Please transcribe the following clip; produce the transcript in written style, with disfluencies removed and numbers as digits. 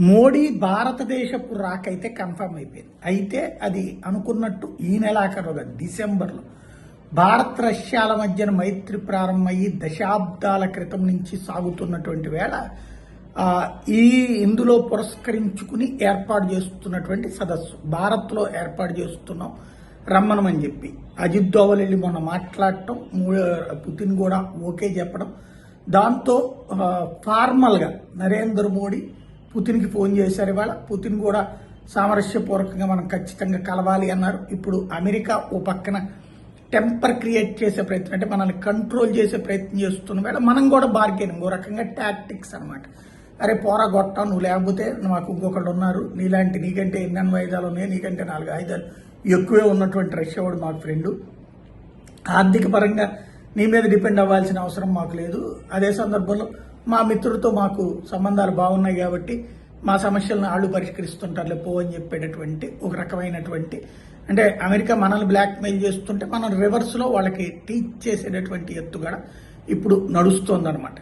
మోడీ భారతదేశపు రాకైతే కన్ఫర్మ్ అయిపోయింది. అయితే అది అనుకున్నట్టు ఈ నెలాఖరుగా డిసెంబర్లో భారత్ రష్యాల మధ్యన మైత్రి ప్రారంభమయ్యి దశాబ్దాల క్రితం నుంచి సాగుతున్నటువంటి వేళ ఇందులో పురస్కరించుకుని ఏర్పాటు చేస్తున్నటువంటి సదస్సు భారత్లో ఏర్పాటు చేస్తున్నాం రమ్మనమని చెప్పి అజిత్ దోవల్ వెళ్ళి మొన్న మాట్లాడటం, పుతిన్ కూడా ఓకే చెప్పడం, దాంతో ఫార్మల్గా నరేంద్ర మోడీ పుతిన్కి ఫోన్ చేశారు. ఇవాళ పుతిన్ కూడా సామరస్యపూర్వకంగా మనం ఖచ్చితంగా కలవాలి అన్నారు. ఇప్పుడు అమెరికా ఓ పక్కన టెంపర్ క్రియేట్ చేసే ప్రయత్నం, అంటే మనల్ని కంట్రోల్ చేసే ప్రయత్నం చేస్తున్న వేళ మనం కూడా బార్గెనింగ్ ఓ రకంగా టాక్టిక్స్ అనమాట. అరే పోరా గొట్టా, నువ్వు లేకపోతే మాకు ఇంకొకళ్ళు ఉన్నారు, నీకంటే ఎన్ని ఆయుధాలు ఉన్నాయి, నీకంటే 4 ఆయుధాలు ఎక్కువే ఉన్నటువంటి రష్యా వాడు మాకు ఫ్రెండు, ఆర్థిక పరంగా నీ మీద డిపెండ్ అవ్వాల్సిన అవసరం మాకు లేదు. అదే సందర్భంలో మా మిత్రుడితో మాకు సంబంధాలు బాగున్నాయి కాబట్టి మా సమస్యలను వాళ్ళు పరిష్కరిస్తుంటారులే పో అని చెప్పేటటువంటి ఒక రకమైనటువంటి, అంటే అమెరికా మనల్ని బ్లాక్మెయిల్ చేస్తుంటే మనం రివర్స్లో వాళ్ళకి టీచ్ చేసేటటువంటి ఎత్తుగడ ఇప్పుడు నడుస్తోందనమాట.